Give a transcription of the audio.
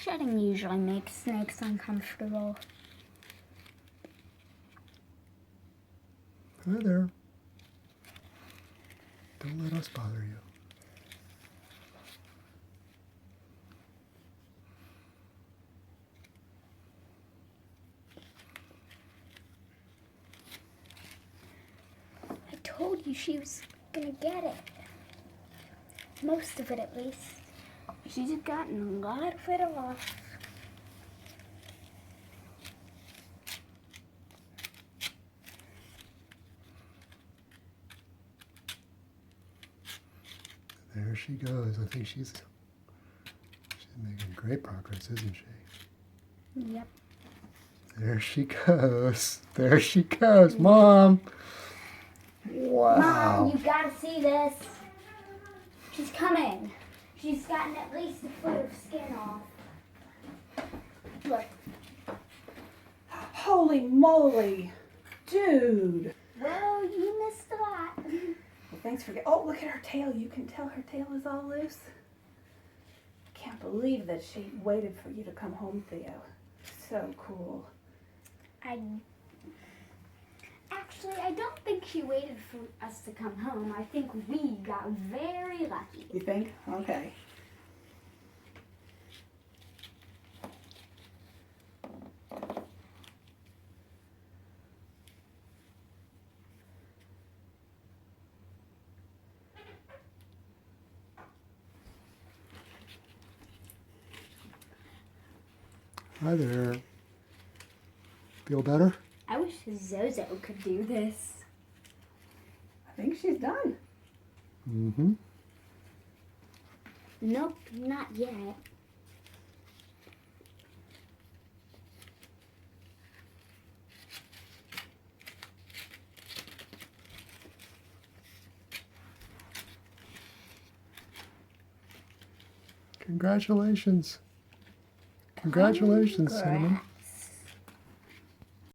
Shedding usually makes snakes uncomfortable. Hi there. Don't let us bother you. I told you she was gonna get it. Most of it, at least. She's gotten a lot of it off. There she goes. I think she's making great progress, isn't she? Yep. There she goes. There she goes. Mom! Wow. Mom, you gotta see this. She's coming. She's gotten at least a foot of skin off. Look. Holy moly. Dude. Whoa, you missed a lot. Well, thanks for oh, look at her tail. You can tell her tail is all loose. I can't believe that she waited for you to come home, Theo. So cool. Actually, I don't think she waited for us to come home. I think we got very lucky. You think? Okay. Hi there. Feel better? I wish Zozo could do this. I think she's done. Mm-hmm. Nope, not yet. Congratulations. Congratulations, Cinnamon.